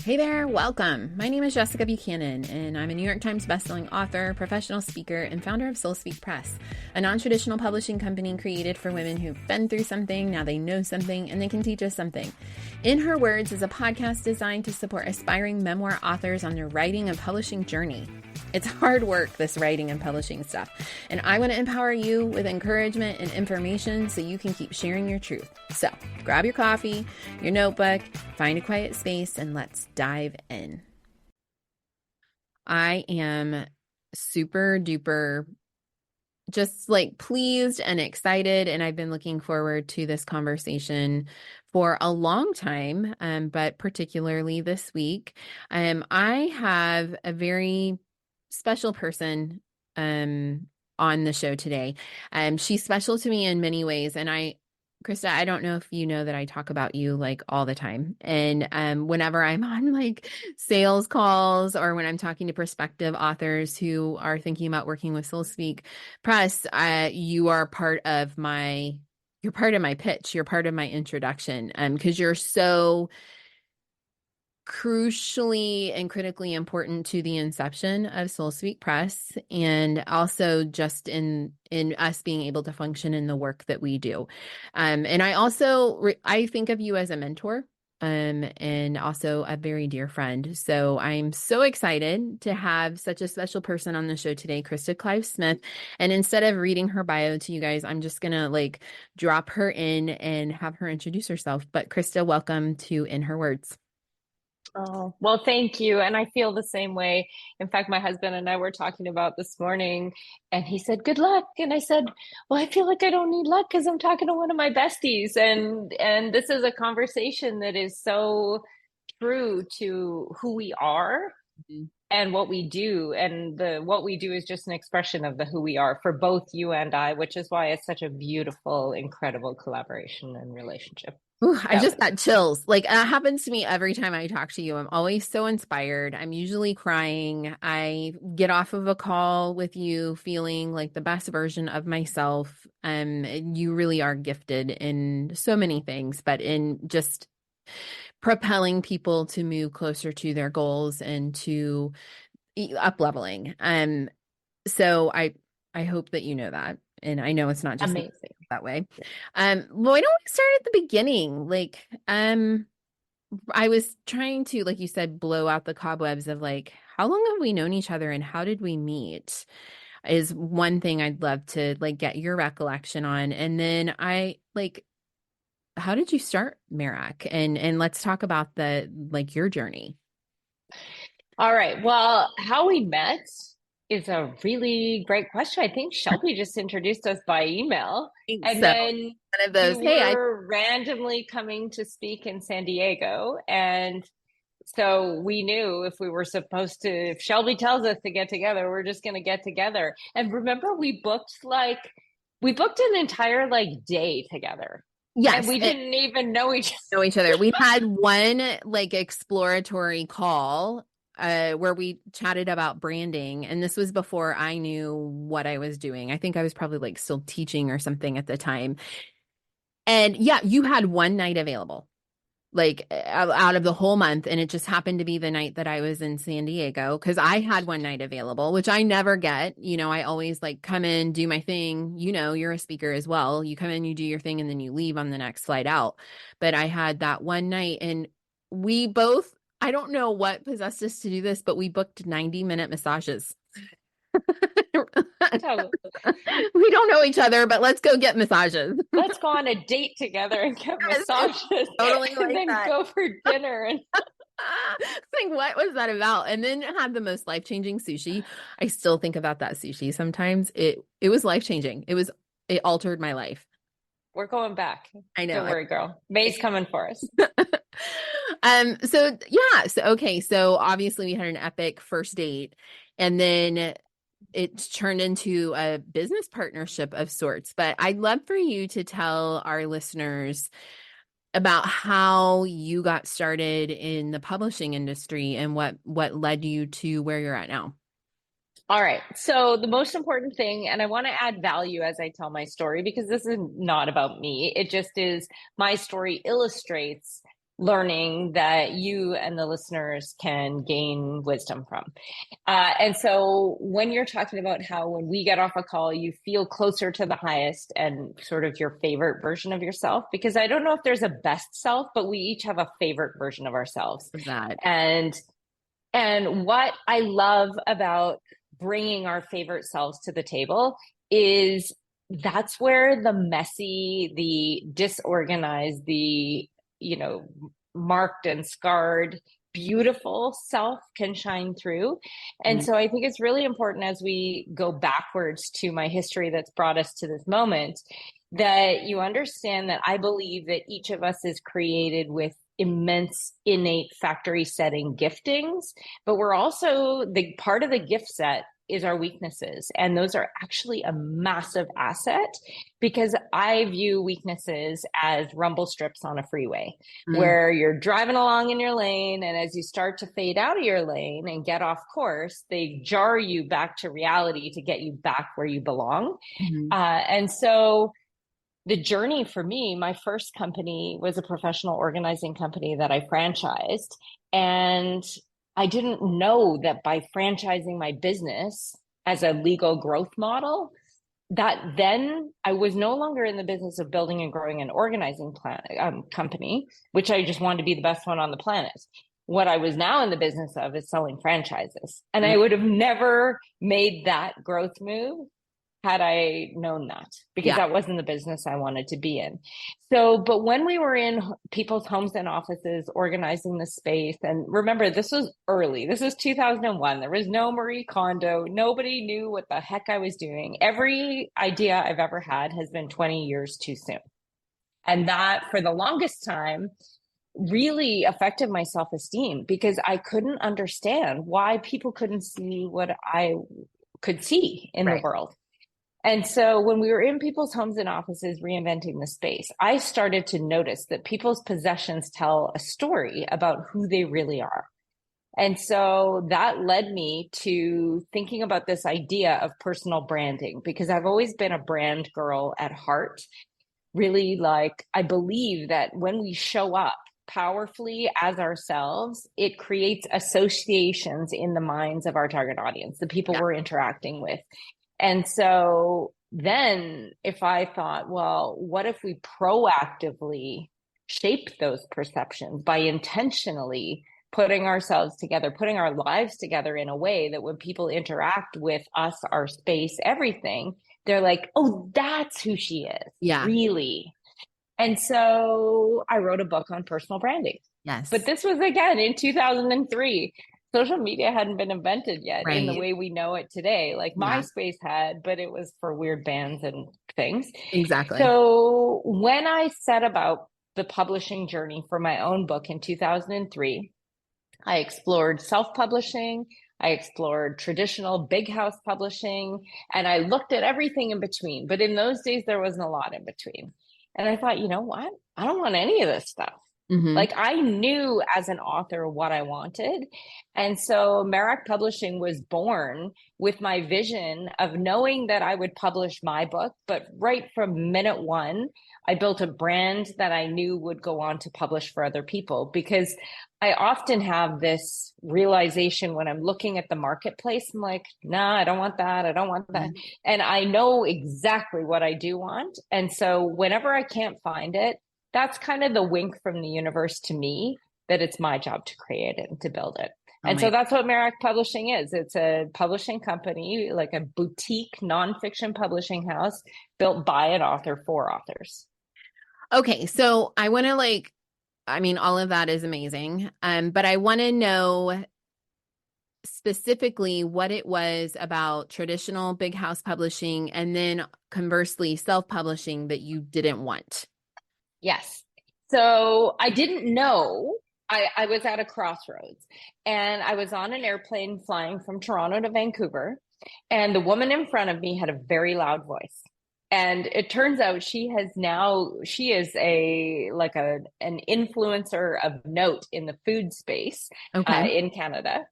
Hey there, welcome. My name is Jessica Buchanan, and I'm a New York Times bestselling author, professional speaker, and founder of Soul Speak Press, a non-traditional publishing company created for women who've been through something, now they know something, and they can teach us something. In Her Words is a podcast designed to support aspiring memoir authors on their writing and publishing journey. It's hard work, this writing and publishing stuff, and I want to empower you with encouragement and information so you can keep sharing your truth. So grab your coffee, your notebook, find a quiet space, and let's dive in. I am super duper just like pleased and excited, and I've been looking forward to this conversation for a long time, but particularly this week. I have a very special person on the show today. She's special to me in many ways, and Krista, I don't know if you know that I talk about you like all the time. And whenever I'm on like sales calls or when I'm talking to prospective authors who are thinking about working with Soul Speak Press, you are part of my pitch. You're part of my introduction, because you're so crucially and critically important to the inception of Soul Speak Press, and also just in us being able to function in the work that we do. And I also I think of you as a mentor, and also a very dear friend. So I'm so excited to have such a special person on the show today, Krista Clive-Smith. And instead of reading her bio to you guys, I'm just gonna like drop her in and have her introduce herself. But Krista, welcome to In Her Words. Oh, well, thank you. And I feel the same way. In fact, my husband and I were talking about this morning, and he said, "Good luck." And I said, "Well, I feel like I don't need luck because I'm talking to one of my besties." And this is a conversation that is so true to who we are and what we do. And what we do is just an expression of the who we are for both you and I, which is why it's such a beautiful, incredible collaboration and relationship. Ooh, I just got chills. Like, that happens to me every time I talk to you. I'm always so inspired. I'm usually crying. I get off of a call with you feeling like the best version of myself. You really are gifted in so many things, but in just propelling people to move closer to their goals and to up leveling. So I hope that you know that. And I know it's not just amazing that way. Well, why don't we start at the beginning? Like, I was trying to, like you said, blow out the cobwebs of like, how long have we known each other and how did we meet? Is one thing I'd love to like get your recollection on. And then how did you start Merack? And let's talk about your journey. All right. Well, how we met is a really great question. I think Shelby just introduced us by email. And so, then one of those, you were randomly coming to speak in San Diego. And so we knew if Shelby tells us to get together, we're just going to get together. And remember, we booked an entire day together. Yes. And we didn't even know each other. We had one like exploratory call where we chatted about branding. And this was before I knew what I was doing. I think I was probably like still teaching or something at the time. And yeah, you had one night available, like out of the whole month. And it just happened to be the night that I was in San Diego because I had one night available, which I never get. You know, I always like come in, do my thing. You know, you're a speaker as well. You come in, you do your thing, and then you leave on the next flight out. But I had that one night, and we both, I don't know what possessed us to do this, but we booked 90-minute massages. Totally. We don't know each other, but let's go get massages. Let's go on a date together and get massages. Totally and like then that. go for dinner. And like, what was that about? And then had the most life-changing sushi. I still think about that sushi sometimes. It was life-changing. It altered my life. We're going back. I know. Don't worry, girl. May's coming for us. So obviously we had an epic first date, and then it turned into a business partnership of sorts. But I'd love for you to tell our listeners about how you got started in the publishing industry and what led you to where you're at now. All right. So the most important thing, and I want to add value as I tell my story, because this is not about me. It just is, my story illustrates learning that you and the listeners can gain wisdom from. And so when you're talking about how when we get off a call, you feel closer to the highest and sort of your favorite version of yourself, because I don't know if there's a best self, but we each have a favorite version of ourselves. Of that. And what I love about bringing our favorite selves to the table is that's where the messy, the disorganized, the, marked and scarred, beautiful self can shine through. And so I think it's really important as we go backwards to my history that's brought us to this moment, that you understand that I believe that each of us is created with immense innate factory setting giftings, but we're also the part of the gift set is our weaknesses. And those are actually a massive asset, because I view weaknesses as rumble strips on a freeway where you're driving along in your lane. And as you start to fade out of your lane and get off course, they jar you back to reality to get you back where you belong. And so the journey for me, my first company was a professional organizing company that I franchised. And I didn't know that by franchising my business as a legal growth model, that then I was no longer in the business of building and growing an organizing company, which I just wanted to be the best one on the planet. What I was now in the business of is selling franchises. And I would have never made that growth move had I known that, because that wasn't the business I wanted to be in. So, but when we were in people's homes and offices, organizing the space, and remember, this was early. This was 2001. There was no Marie Kondo. Nobody knew what the heck I was doing. Every idea I've ever had has been 20 years too soon. And that, for the longest time, really affected my self-esteem, because I couldn't understand why people couldn't see what I could see in the world. And so when we were in people's homes and offices reinventing the space, I started to notice that people's possessions tell a story about who they really are. And so that led me to thinking about this idea of personal branding, because I've always been a brand girl at heart. Really, I believe that when we show up powerfully as ourselves, it creates associations in the minds of our target audience, the people we're interacting with. And so then if I thought, well, what if we proactively shape those perceptions by intentionally putting ourselves together, putting our lives together in a way that when people interact with us, our space, everything, they're like, oh, that's who she is. Yeah. Really. And so I wrote a book on personal branding. Yes. But this was, again, in 2003. Social media hadn't been invented yet in the way we know it today. MySpace had, but it was for weird bands and things. Exactly. So when I set about the publishing journey for my own book in 2003, I explored self-publishing, I explored traditional big house publishing, and I looked at everything in between. But in those days, there wasn't a lot in between. And I thought, you know what? I don't want any of this stuff. I knew as an author what I wanted. And so Merack Publishing was born with my vision of knowing that I would publish my book. But right from minute one, I built a brand that I knew would go on to publish for other people, because I often have this realization when I'm looking at the marketplace. I'm like, nah, I don't want that. I don't want that. And I know exactly what I do want. And so whenever I can't find it, that's kind of the wink from the universe to me that it's my job to create it and to build it. And so that's what Merack Publishing is. It's a publishing company, like a boutique nonfiction publishing house built by an author for authors. Okay. So I want to all of that is amazing. But I want to know specifically what it was about traditional big house publishing and then conversely self-publishing that you didn't want. Yes. So I didn't know. I was at a crossroads, and I was on an airplane flying from Toronto to Vancouver, and the woman in front of me had a very loud voice. And it turns out she is an influencer of note in the food space in Canada.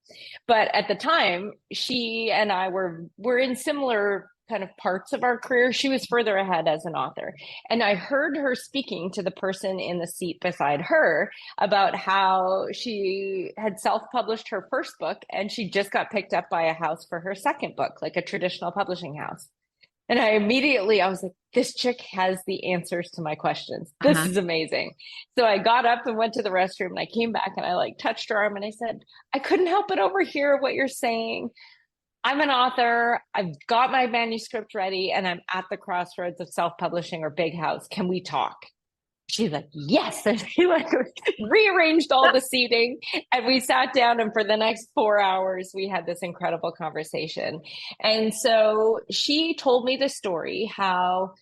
But at the time, she and I were in similar kind of parts of our career, she was further ahead as an author. And I heard her speaking to the person in the seat beside her about how she had self-published her first book and she just got picked up by a house for her second book, like a traditional publishing house. And I was like, this chick has the answers to my questions. This is amazing. So I got up and went to the restroom and I came back and I like touched her arm and I said, I couldn't help but overhear what you're saying. I'm an author. I've got my manuscript ready and I'm at the crossroads of self-publishing or big house. Can we talk? She's like, yes. And she like rearranged all the seating and we sat down, and for the next 4 hours, we had this incredible conversation. And so she told me the story how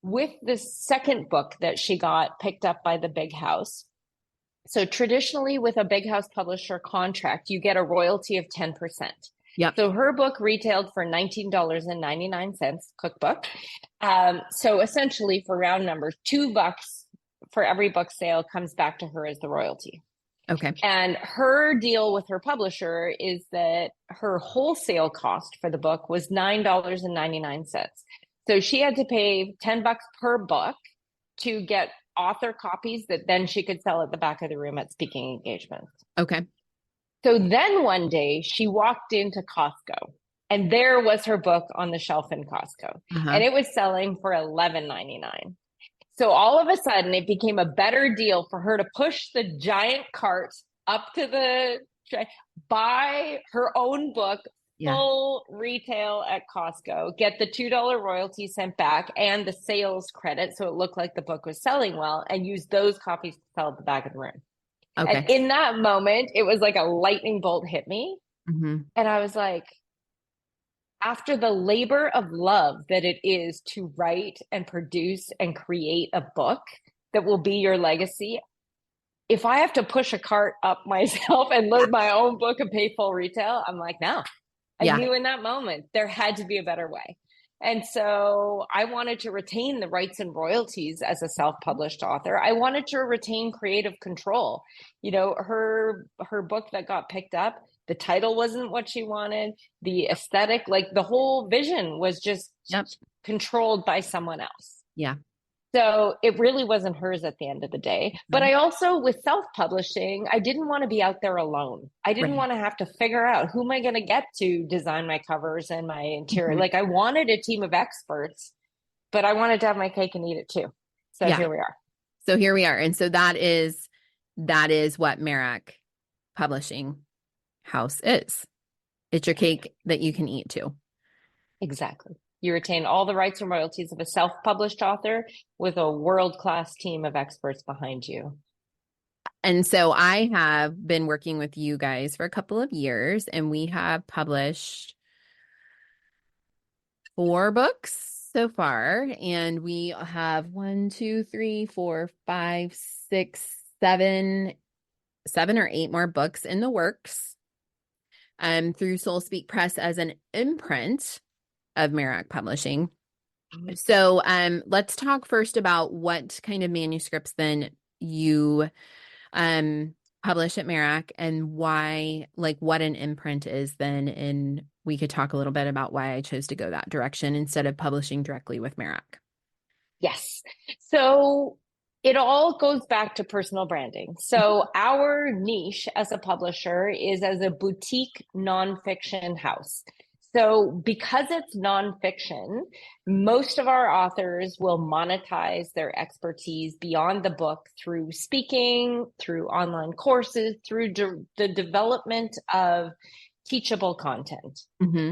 with the second book that she got picked up by the big house. So traditionally with a big house publisher contract, you get a royalty of 10%. Yep. So her book retailed for $19.99 cookbook. So essentially, for round numbers, $2 for every book sale comes back to her as the royalty. Okay. And her deal with her publisher is that her wholesale cost for the book was $9.99. So she had to pay $10 per book to get author copies that then she could sell at the back of the room at speaking engagements. Okay. So then one day she walked into Costco and there was her book on the shelf in Costco and it was selling for $11.99. So all of a sudden it became a better deal for her to push the giant cart up to the, buy her own book, full retail at Costco, get the $2 royalty sent back and the sales credit. So it looked like the book was selling well, and use those copies to sell at the back of the room. Okay. And in that moment, it was like a lightning bolt hit me. And I was like, after the labor of love that it is to write and produce and create a book that will be your legacy, if I have to push a cart up myself and load my own book and pay full retail, I'm like, no. I knew in that moment there had to be a better way. And so I wanted to retain the rights and royalties as a self-published author. I wanted to retain creative control. You know, her book that got picked up, the title wasn't what she wanted. The aesthetic, like the whole vision was just controlled by someone else. Yeah. So it really wasn't hers at the end of the day. But I also, with self-publishing, I didn't want to be out there alone. I didn't want to have to figure out who am I going to get to design my covers and my interior. Like I wanted a team of experts, but I wanted to have my cake and eat it too. So here we are. So here we are. And so that is what Merack Publishing House is. It's your cake that you can eat too. Exactly. You retain all the rights and royalties of a self-published author with a world-class team of experts behind you. And so I have been working with you guys for a couple of years, and we have published 4 books so far. And we have 1, 2, 3, 4, 5, 6, 7 or 8 more books in the works through Soul Speak Press as an imprint of Merack Publishing. So let's talk first about what kind of manuscripts then you publish at Merack, and why, like what an imprint is then. And we could talk a little bit about why I chose to go that direction instead of publishing directly with Merack. Yes. So it all goes back to personal branding. So our niche as a publisher is as a boutique nonfiction house. So because it's nonfiction, most of our authors will monetize their expertise beyond the book through speaking, through online courses, through the development of teachable content.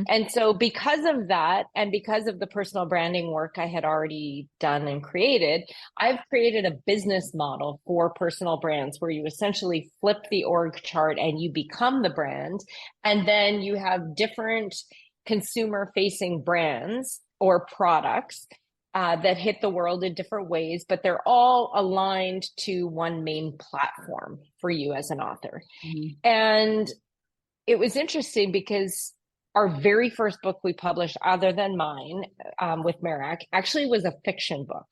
And so because of that, and because of the personal branding work I had already done and created, I've created a business model for personal brands where you essentially flip the org chart and you become the brand. And then you have different consumer-facing brands or products that hit the world in different ways, but they're all aligned to one main platform for you as an author. And it was interesting because our very first book we published, other than mine, with Merack, actually was a fiction book.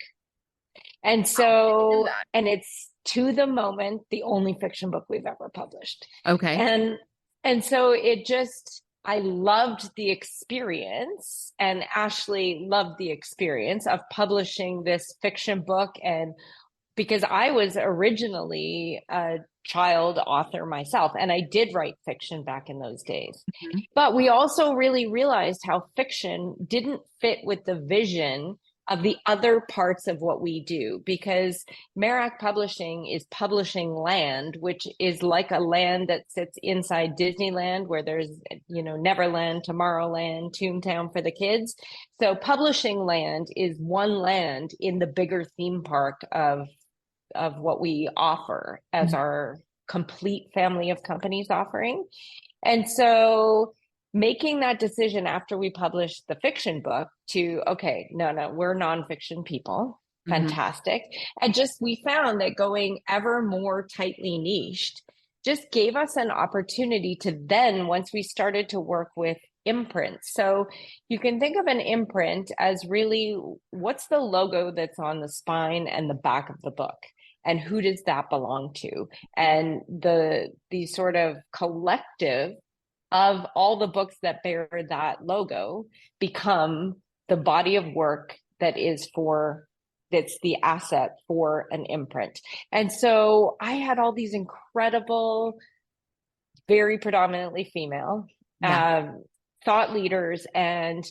And so, and it's to the moment, the only fiction book we've ever published. Okay. And so it just, I loved the experience, and Ashley loved the experience of publishing this fiction book. And because I was originally a child author myself, and I did write fiction back in those days. Mhm. But we also really realized how fiction didn't fit with the vision of the other parts of what we do, because Merack Publishing is publishing land, which is like a land that sits inside Disneyland, where there's, Neverland, Tomorrowland, Toontown for the kids. So publishing land is one land in the bigger theme park of what we offer as our complete family of companies offering. And so making that decision after we published the fiction book to, okay, no, we're nonfiction people. Mhm. Fantastic. And just, we found that going ever more tightly niched just gave us an opportunity to then, once we started to work with imprints. So you can think of an imprint as really, what's the logo that's on the spine and the back of the book? And who does that belong to? And the sort of collective of all the books that bear that logo become the body of work that's the asset for an imprint. And so I had all these incredible, very predominantly female Yeah. thought leaders and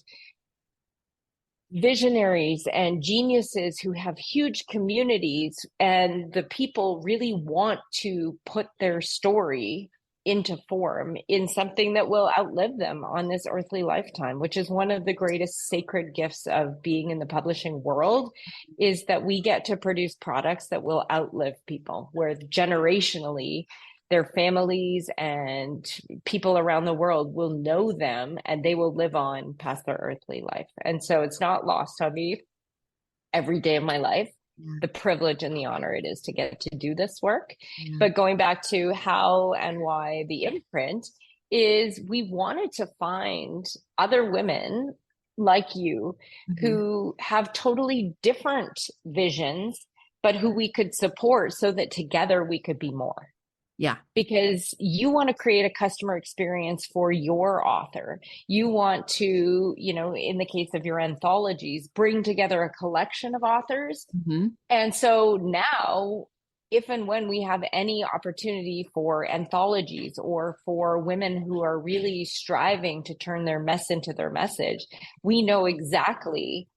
visionaries and geniuses who have huge communities, and the people really want to put their story into form in something that will outlive them on this earthly lifetime, which is one of the greatest sacred gifts of being in the publishing world, is that we get to produce products that will outlive people, where generationally their families and people around the world will know them, and they will live on past their earthly life. And so it's not lost on me every day of my life, the privilege and the honor it is to get to do this work. Yeah. But going back to how and why the imprint is, we wanted to find other women like you who have totally different visions, but who we could support so that together we could be more. Yeah. Because you want to create a customer experience for your author. You want to, in the case of your anthologies, bring together a collection of authors. And so now, if and when we have any opportunity for anthologies or for women who are really striving to turn their mess into their message, we know exactly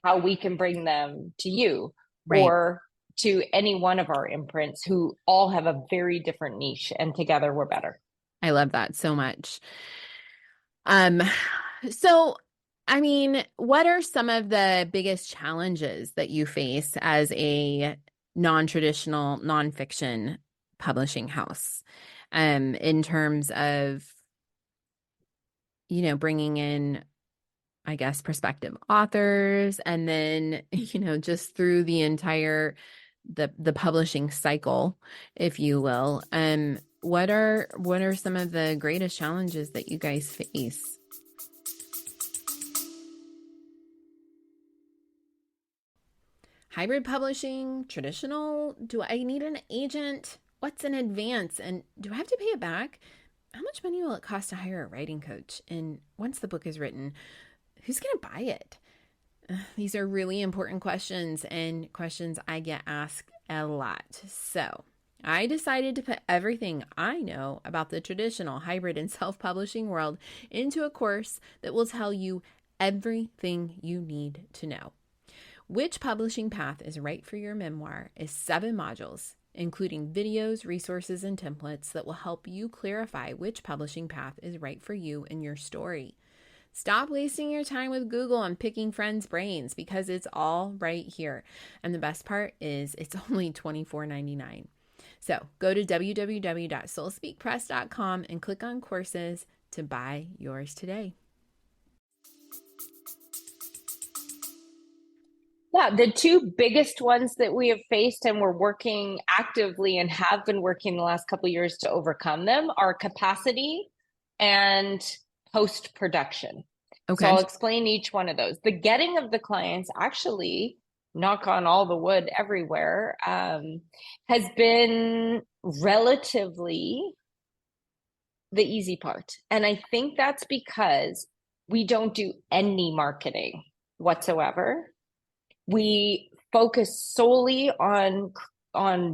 how we can bring them to you. Right. Or to any one of our imprints, who all have a very different niche, and together we're better. I love that so much. So, I mean, what are some of the biggest challenges that you face as a non-traditional nonfiction publishing house, in terms of, bringing in, I guess, prospective authors, and then, just through the entire the publishing cycle, if you will. What are some of the greatest challenges that you guys face? Hybrid publishing, traditional? Do I need an agent? What's an advance? And do I have to pay it back? How much money will it cost to hire a writing coach? And once the book is written, who's going to buy it? These are really important questions, and questions I get asked a lot. So I decided to put everything I know about the traditional, hybrid, and self-publishing world into a course that will tell you everything you need to know. Which Publishing Path is Right for Your Memoir is 7 modules, including videos, resources, and templates that will help you clarify which publishing path is right for you and your story. Stop wasting your time with Google and picking friends' brains, because it's all right here. And the best part is it's only $24.99. So go to www.soulspeakpress.com and click on courses to buy yours today. Yeah, the two biggest ones that we have faced, and we're working actively and have been working the last couple of years to overcome them, are capacity and post-production. Okay. So I'll explain each one of those. The getting of the clients, actually, knock on all the wood everywhere, has been relatively the easy part. And I think that's because we don't do any marketing whatsoever. We focus solely on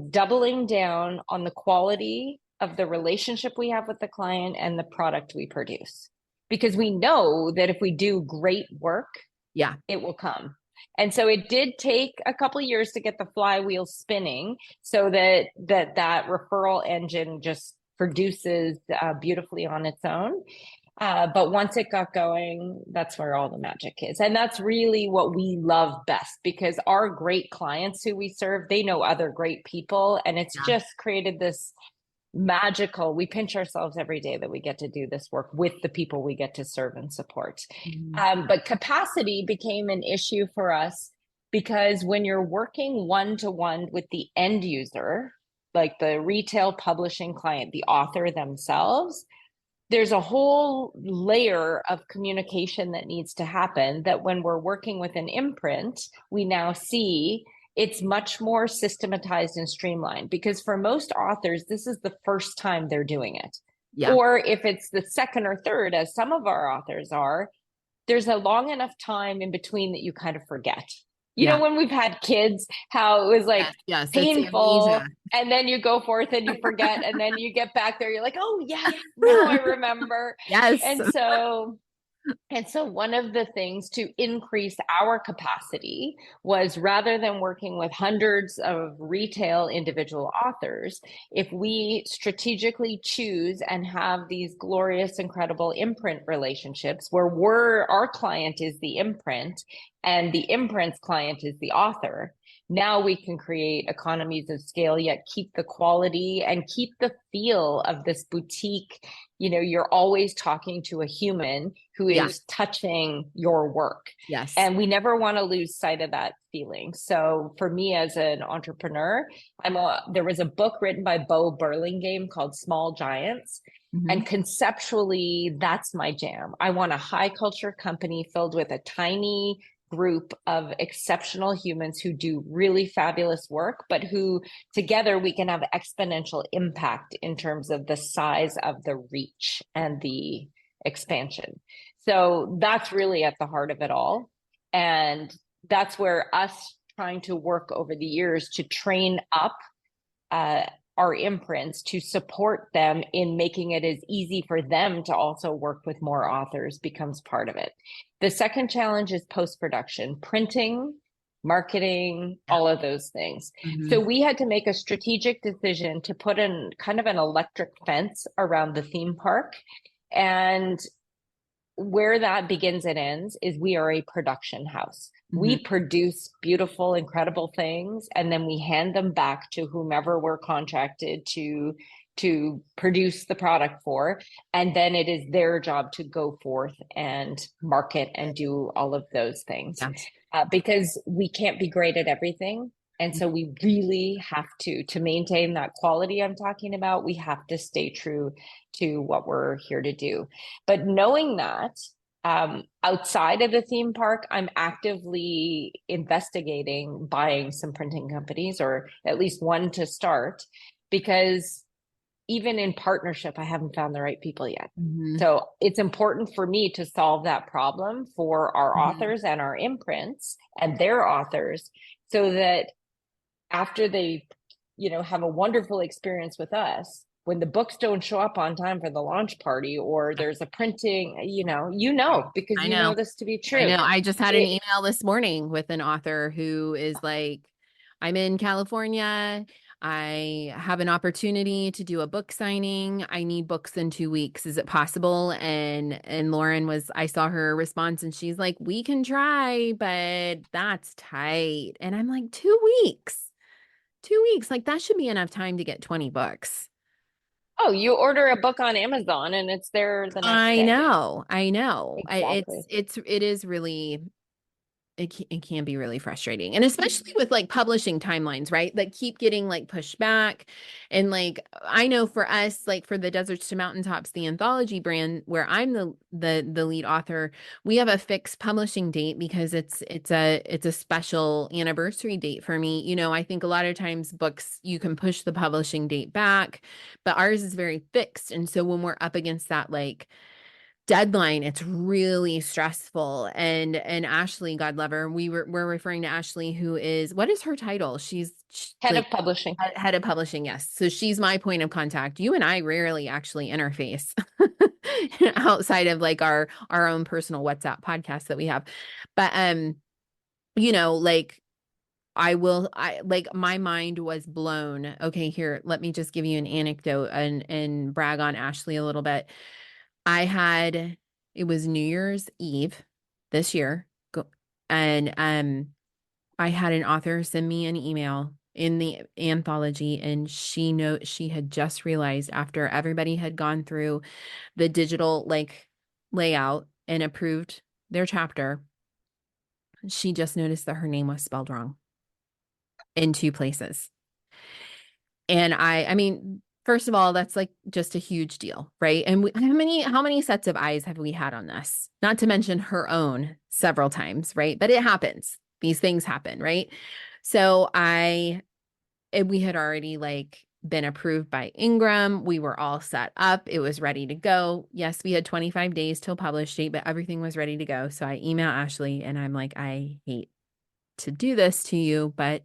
doubling down on the quality of the relationship we have with the client and the product we produce. Because we know that if we do great work, Yeah. it will come. And so it did take a couple of years to get the flywheel spinning so that referral engine just produces beautifully on its own. But once it got going, that's where all the magic is. And that's really what we love best, because our great clients who we serve, they know other great people. And it's Yeah. just created this magical, we pinch ourselves every day that we get to do this work with the people we get to serve and support. But capacity became an issue for us because when you're working one-to-one with the end user, like the retail publishing client, the author themselves, there's a whole layer of communication that needs to happen that when we're working with an imprint, we now see it's much more systematized and streamlined, because for most authors, this is the first time they're doing it. Yeah. Or if it's the second or third, as some of our authors are, there's a long enough time in between that you kind of forget. You know, Yeah. when we've had kids, how it was like Yes. Yes. It's painful, amnesia. and then you go forth and you forget, and then you get back there, you're like, oh yes, now I remember. Yes. And so one of the things to increase our capacity was, rather than working with hundreds of retail individual authors, if we strategically choose and have these glorious, incredible imprint relationships where our client is the imprint and the imprint's client is the author, now we can create economies of scale, yet keep the quality and keep the feel of this boutique. You know, you're always talking to a human who Yeah. is touching your work. Yes. And we never want to lose sight of that feeling. So for me as an entrepreneur, there was a book written by Bo Burlingame called Small Giants. And conceptually, that's my jam. I want a high culture company filled with a tiny group of exceptional humans who do really fabulous work, but who together we can have exponential impact in terms of the size of the reach and the expansion. So that's really at the heart of it all. And that's where us trying to work over the years to train up our imprints to support them in making it as easy for them to also work with more authors becomes part of it. The second challenge is post-production, printing, marketing, Yeah. all of those things. So we had to make a strategic decision to put in kind of an electric fence around the theme park. And where that begins and ends is we are a production house. We produce beautiful, incredible things, and then we hand them back to whomever we're contracted to produce the product for. And then it is their job to go forth and market and do all of those things. Yeah. Because we can't be great at everything. And so we really have to maintain that quality I'm talking about, we have to stay true to what we're here to do. But knowing that, outside of the theme park, I'm actively investigating buying some printing companies, or at least one to start, because even in partnership, I haven't found the right people yet. So it's important for me to solve that problem for our authors and our imprints and their authors, so that after they, have a wonderful experience with us, when the books don't show up on time for the launch party, or there's a printing, because I you know know. this to be I true. know. I just had an email this morning with an author who is like, I'm in California. I have an opportunity to do a book signing. I need books in 2 weeks. Is it possible? And Lauren I saw her response and she's like, we can try, but that's tight. And I'm like, 2 weeks. 2 weeks. Like that should be enough time to get 20 books. Oh, you order a book on Amazon and it's there the next I day. know. I know. Exactly. It is really it can be really frustrating. And especially with like publishing timelines, right? That keep getting like pushed back. And like I know for us, like for the Deserts to Mountaintops, the anthology brand where I'm the lead author, we have a fixed publishing date because it's a special anniversary date for me. You know, I think a lot of times books you can push the publishing date back, but ours is very fixed. And so when we're up against that like deadline, it's really stressful. And Ashley, God love her, we're referring to Ashley, who is, what is her title? She's Head like of publishing. head of publishing. Yes. So she's my point of contact. You and I rarely actually interface outside of like our own personal WhatsApp podcast that we have. But you know, like I like my mind was blown. Okay, here, let me just give you an anecdote and brag on Ashley a little bit. I had, it was New Year's Eve this year, and I had an author send me an email in the anthology, and she had just realized after everybody had gone through the digital like layout and approved their chapter, she just noticed that her name was spelled wrong in two places. And I mean, first of all, that's like just a huge deal, right? And how many sets of eyes have we had on this? Not to mention her own several times, right? But it happens. These things happen, right? So we had already like been approved by Ingram. We were all set up. It was ready to go. Yes, we had 25 days till publish date, but everything was ready to go. So I email Ashley and I'm like, I hate to do this to you, but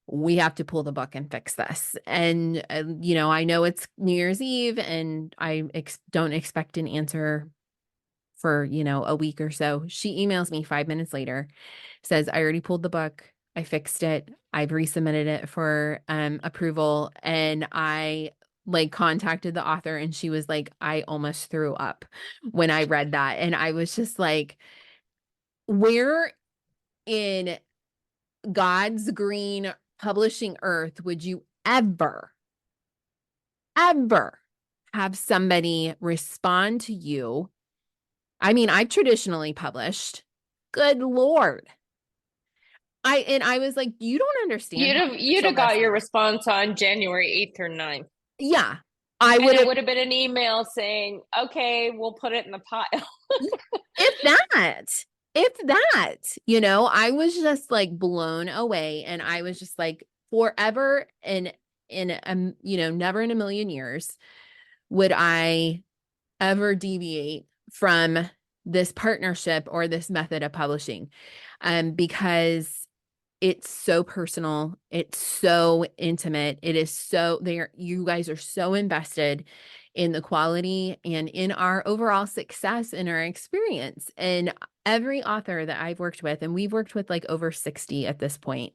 we have to pull the book and fix this. And, you know, I know it's New Year's Eve and I don't expect an answer for, you know, a week or so. She emails me 5 minutes later, says, I already pulled the book. I fixed it. I've resubmitted it for approval. And I like contacted the author and she was like, I almost threw up when I read that. And I was just like, where in God's green publishing earth would you ever have somebody respond to you? I mean, I've traditionally published. Good Lord. I was like, you don't understand how You'd special have got this your is. response on January 8th or 9th. Yeah. I And would it have, would have been an email saying, okay, we'll put it in the pile. if that, you know, I was just like blown away. And I was just like, forever and in you know, never in a million years would I ever deviate from this partnership or this method of publishing, because it's so personal, it's so intimate, it is so there, you guys are so invested in the quality and in our overall success and our experience. And every author that I've worked with, and we've worked with like over 60 at this point,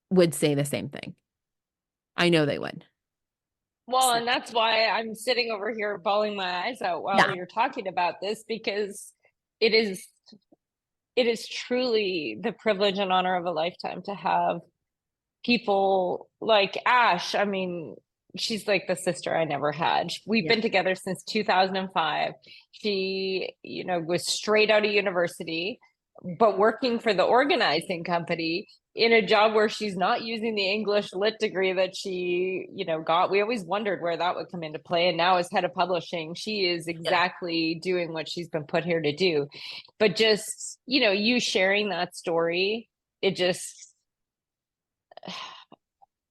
would say the same thing. I know they would. Well, So, and that's why I'm sitting over here bawling my eyes out while yeah. you're talking about this, because it is it is truly the privilege and honor of a lifetime to have people like Ash. I mean, she's like the sister I never had. We've Yeah. been together since 2005. She, was straight out of university, but working for the organizing company in a job where she's not using the English lit degree that she, got. We always wondered where that would come into play. And now as head of publishing, she is Yeah. exactly doing what she's been put here to do. But just, you sharing that story, it just,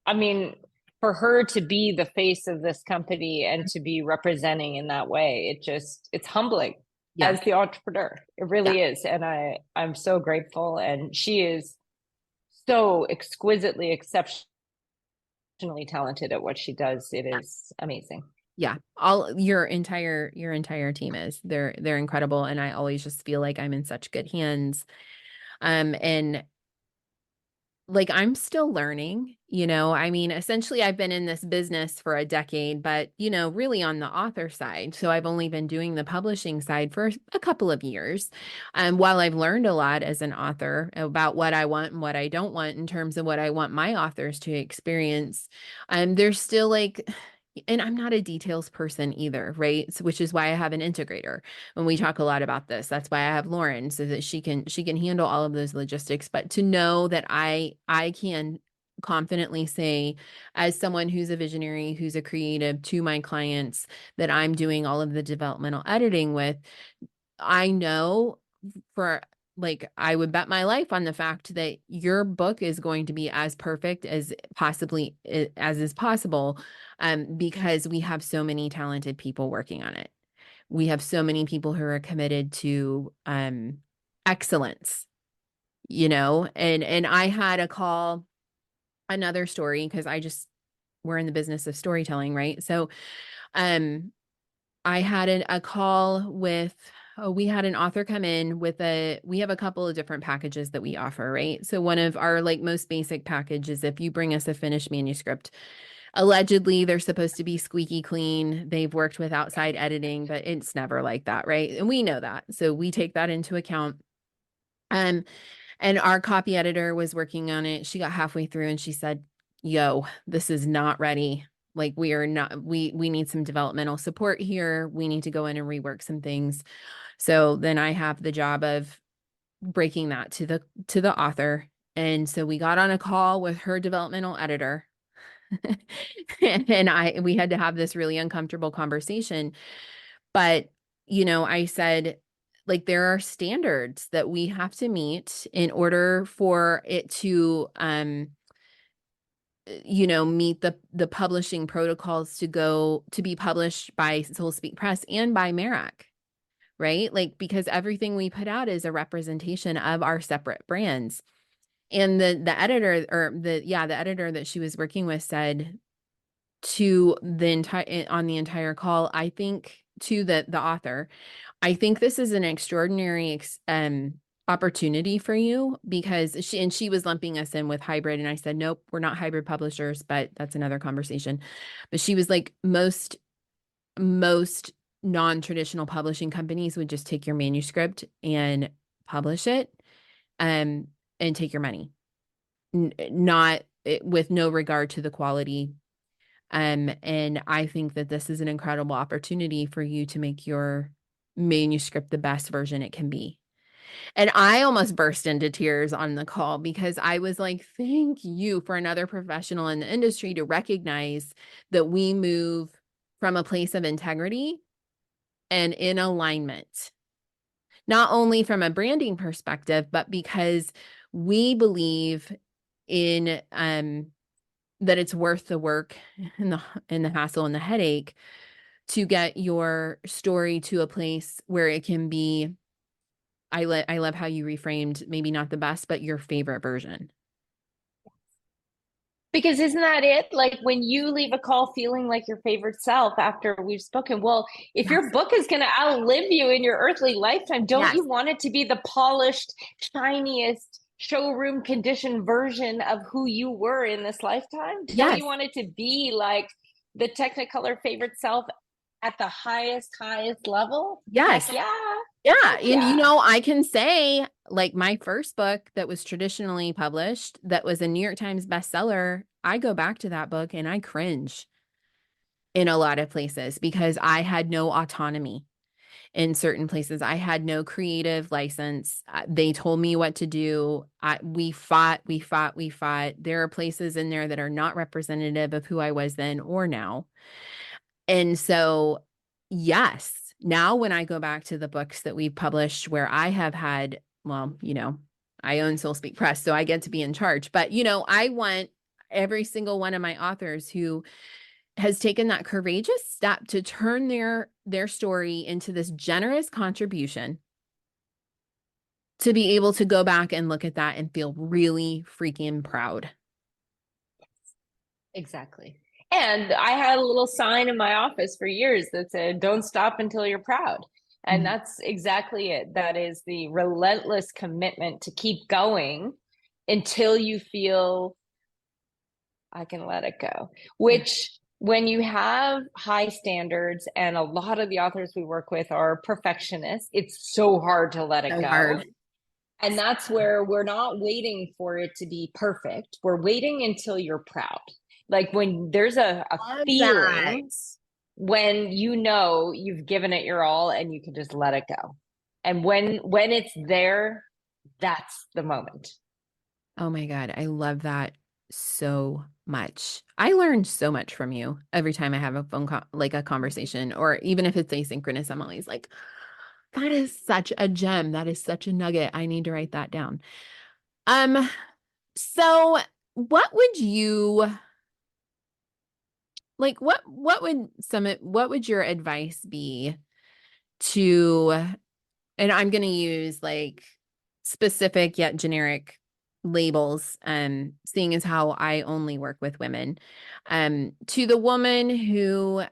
I mean, for her to be the face of this company and to be representing in that way, it's humbling Yeah. as the entrepreneur. It Yeah. really is. And I'm so grateful. And she is so exquisitely, exceptionally talented at what she does. It is amazing. Yeah. All your entire team is. They're incredible. And I always just feel like I'm in such good hands. And like I'm still learning, you know. I mean, essentially I've been in this business for a decade, but you know, really on the author side. So I've only been doing the publishing side for a couple of years. While I've learned a lot as an author about what I want and what I don't want in terms of what I want my authors to experience, there's still like and I'm not a details person either, right? So, which is why I have an integrator. When we talk a lot about this, that's why I have Lauren, so that she can handle all of those logistics. But to know that I can confidently say, as someone who's a visionary, who's a creative, to my clients, that I'm doing all of the developmental editing with, I know for, like, I would bet my life on the fact that your book is going to be as perfect as possibly as is possible, because we have so many talented people working on it. We have so many people who are committed to excellence, and I had a call, another story, because we're in the business of storytelling, right? So um I had a call with, we had an author come in with we have a couple of different packages that we offer, right? So one of our like most basic packages, if you bring us a finished manuscript, allegedly they're supposed to be squeaky clean. They've worked with outside editing, but it's never like that, right? And we know that. So we take that into account. Um, and our copy editor was working on it. She got halfway through and she said, "Yo, this is not ready. Like, we are not, we need some developmental support here. We need to go in and rework some things." So then I have the job of breaking that to the author. And so we got on a call with her developmental editor. And we had to have this really uncomfortable conversation. But, I said, like, there are standards that we have to meet in order for it to meet the publishing protocols to be published by Soul Speak Press and by Merack, right? Like, because everything we put out is a representation of our separate brands. And the editor, or the editor that she was working with, said to on the entire call, I think, to the author, "I think this is an extraordinary opportunity for you," because she was lumping us in with hybrid, and I said, "Nope, we're not hybrid publishers, but that's another conversation." But she was like, most non-traditional publishing companies would just take your manuscript and publish it, and take your money, not with no regard to the quality. And I think that this is an incredible opportunity for you to make your manuscript the best version it can be. And I almost burst into tears on the call, because I was like, thank you for another professional in the industry to recognize that we move from a place of integrity and in alignment, not only from a branding perspective, but because we believe in that it's worth the work and the hassle and the headache to get your story to a place where it can be, I love how you reframed, maybe not the best, but your favorite version. Because isn't that it? Like when you leave a call feeling like your favorite self after we've spoken, well, if Yes. your book is going to outlive you in your earthly lifetime, don't Yes. you want it to be the polished, shiniest, showroom condition version of who you were in this lifetime? Don't you Yes. want it to be like the Technicolor favorite self at the highest level? Heck Yes. yeah. Yeah. Heck And yeah. I can say, like, my first book that was traditionally published, that was a New York Times bestseller, I go back to that book and I cringe in a lot of places, because I had no autonomy in certain places. I had no creative license. They told me what to do. We fought, we fought, we fought. There are places in there that are not representative of who I was then or now. And so, yes, now when I go back to the books that we've published where I have had, well, I own Soul Speak Press, so I get to be in charge. But, I want every single one of my authors who has taken that courageous step to turn their story into this generous contribution, to be able to go back and look at that and feel really freaking proud. Exactly. And I had a little sign in my office for years that said, "Don't stop until you're proud." And Mhm. that's exactly it. That is the relentless commitment to keep going until you feel I can let it go. Yeah. Which, when you have high standards, and a lot of the authors we work with are perfectionists, it's so hard to let it So go. hard. And that's where we're not waiting for it to be perfect. We're waiting until you're proud. Like when there's a Love that. feeling when you know you've given it your all and you can just let it go. And when it's there, that's the moment. Oh my God, I love that so much. I learn so much from you every time I have a like a conversation, or even if it's asynchronous, I'm always like, that is such a gem. That is such a nugget. I need to write that down. Um, so what would you like what would your advice be to, and I'm going to use like specific yet generic labels, seeing as how I only work with women, to the woman who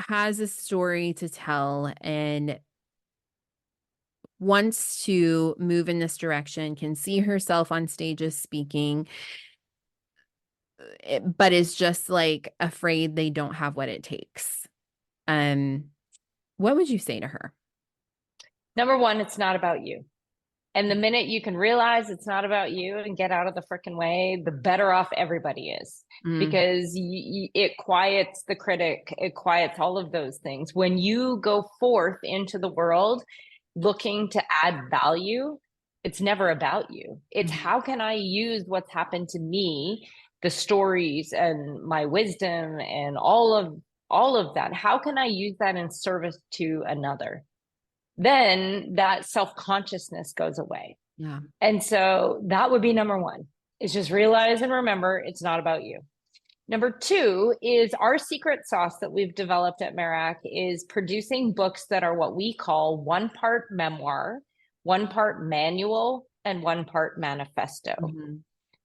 has a story to tell and wants to move in this direction, can see herself on stages speaking, but is just like afraid they don't have what it takes. Um, what would you say to her? Number one, it's not about you. And the minute you can realize it's not about you and get out of the freaking way, the better off everybody is, Mm, because it quiets the critic, it quiets all of those things. When you go forth into the world looking to add value, it's never about you. It's mhm. how can I use what's happened to me, the stories and my wisdom and all of that. How can I use that in service to another? Then that self-consciousness goes away. Yeah. And so that would be number one, is just realize and remember it's not about you. Number two is our secret sauce that we've developed at Merack is producing books that are what we call one part memoir, one part manual, and one part manifesto. Mhm.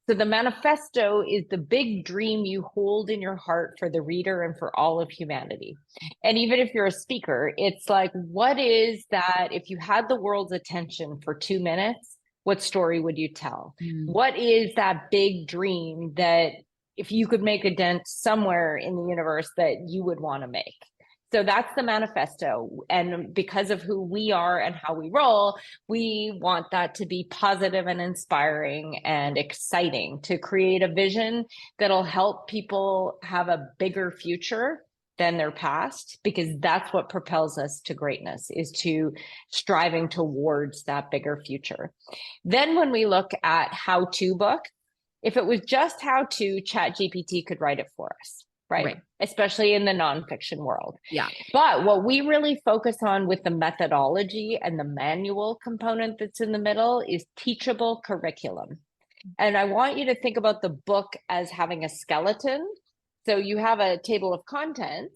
So the manifesto is the big dream you hold in your heart for the reader and for all of humanity. And even if you're a speaker, it's like, what is that? If you had the world's attention for 2 minutes, what story would you tell? Mm. What is that big dream that if you could make a dent somewhere in the universe that you would want to make? So that's the manifesto. And because of who we are and how we roll, we want that to be positive and inspiring and exciting, to create a vision that'll help people have a bigger future than their past, because that's what propels us to greatness, is to striving towards that bigger future. Then when we look at how-to book, if it was just how to, chat gpt could write it for us, right? Right. Especially in the nonfiction world. Yeah. But what we really focus on with the methodology and the manual component that's in the middle is teachable curriculum. And I want you to think about the book as having a skeleton. So you have a table of contents,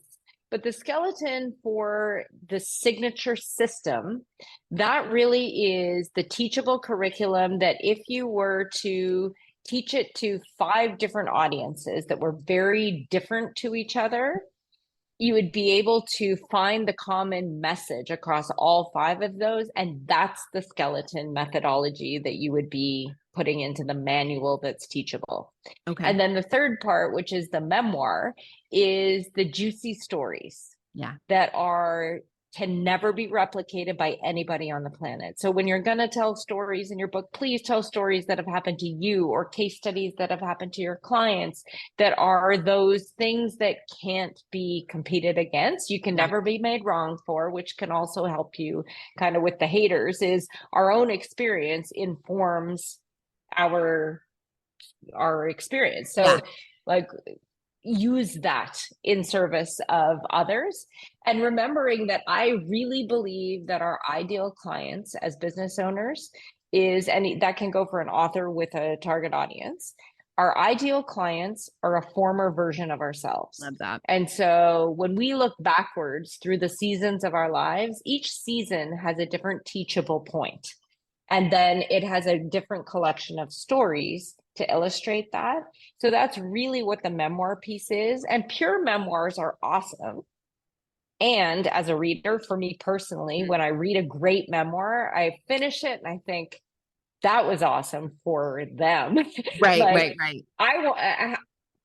but the skeleton for the signature system, that really is the teachable curriculum that if you were to teach it to 5 different audiences that were very different to each other, you would be able to find the common message across all 5 of those. And that's the skeleton methodology that you would be putting into the manual that's teachable. Okay. And then the third part, which is the memoir, is the juicy stories Yeah. that are can never be replicated by anybody on the planet. So when you're going to tell stories in your book, please tell stories that have happened to you, or case studies that have happened to your clients, that are those things that can't be competed against. You can Yeah. never be made wrong for, which can also help you kind of with the haters, is our own experience informs our experience. Yeah. So like, use that in service of others. And remembering that I really believe that our ideal clients as business owners is, and that can go for an author with a target audience, our ideal clients are a former version of ourselves. Love that. And so when we look backwards through the seasons of our lives, each season has a different teachable point. And then it has a different collection of stories to illustrate that. So that's really what the memoir piece is. And pure memoirs are awesome. And as a reader, for me personally, Mm. when I read a great memoir, I finish it and I think that was awesome for them. Right, right, Like, right.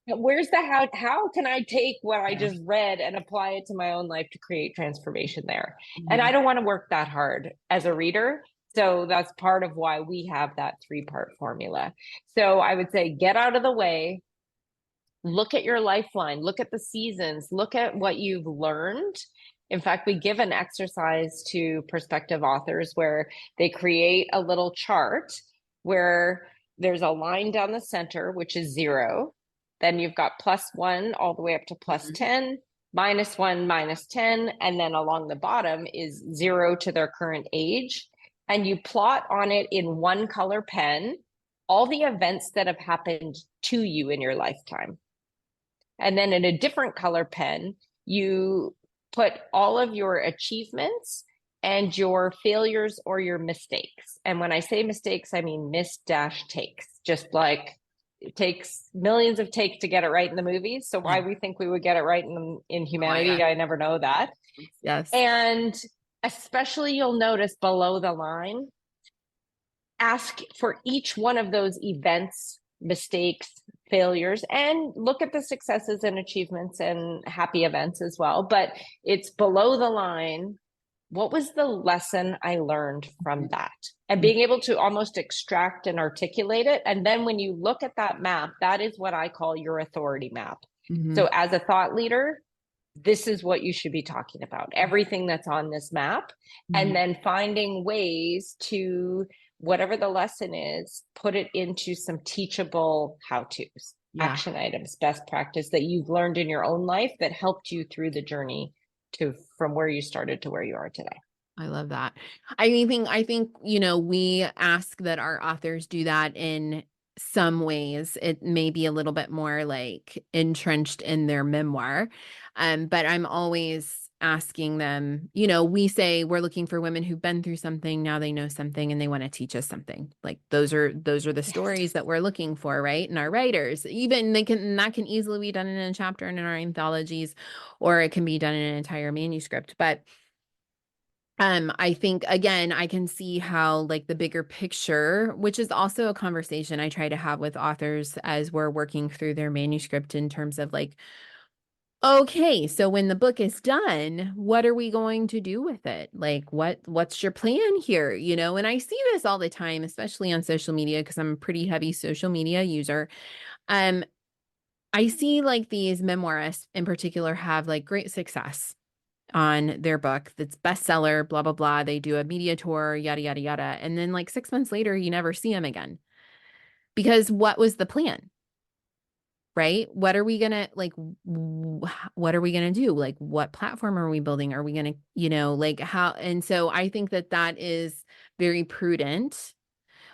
where's the how can I take what I Yeah. just read and apply it to my own life to create transformation there? And Mhm. I don't want to work that hard as a reader. So that's part of why we have that 3-part formula. So I would say get out of the way, look at your lifeline, look at the seasons, look at what you've learned. In fact, we give an exercise to prospective authors where they create a little chart where there's a line down the center, which is 0. Then you've got +1 all the way up to +10, -1, -10. And then along the bottom is 0 to their current age. And you plot on it in one color pen all the events that have happened to you in your lifetime. And then in a different color pen, you put all of your achievements and your failures or your mistakes. And when I say mistakes, I mean miss-takes, just like it takes millions of takes to get it right in the movies. So why we think we would get it right in humanity, I never know that. Yes. And especially you'll notice below the line, ask for each one of those events, mistakes, failures, and look at the successes and achievements and happy events as well. But it's below the line. What was the lesson I learned from that? And being able to almost extract and articulate it. And then when you look at that map, that is what I call your authority map. So as a thought leader, this is what you should be talking about, everything that's on this map, and then finding ways to, whatever the lesson is, put it into some teachable how-tos, action items, best practice that you've learned in your own life that helped you through the journey to from where you started to where you are today. I love that. I think, you know, we ask that our authors do that in some ways. It may be a little bit more like entrenched in their memoir. But I'm always asking them, you know, we say we're looking for women who've been through something, now they know something and they want to teach us something. Like those are the stories that we're looking for, right? And our writers, even that can easily be done in a chapter in our anthologies, or it can be done in an entire manuscript. But I think, again, I can see how like the bigger picture, which is also a conversation I try to have with authors as we're working through their manuscript, in terms of like, okay, so when the book is done, what are we going to do with it? Like, what's your plan here? You know, and I see this all the time, especially on social media, because I'm a pretty heavy social media user. I see like these memoirists in particular have like great success on their book that's bestseller, blah, blah, blah. They do a media tour, yada, yada, yada. And then like 6 months later, you never see them again. Because what was the plan? Right? What are we going to like, what are we going to do? Like, what platform are we building? Are we going to, you know, like how? And so I think that that is very prudent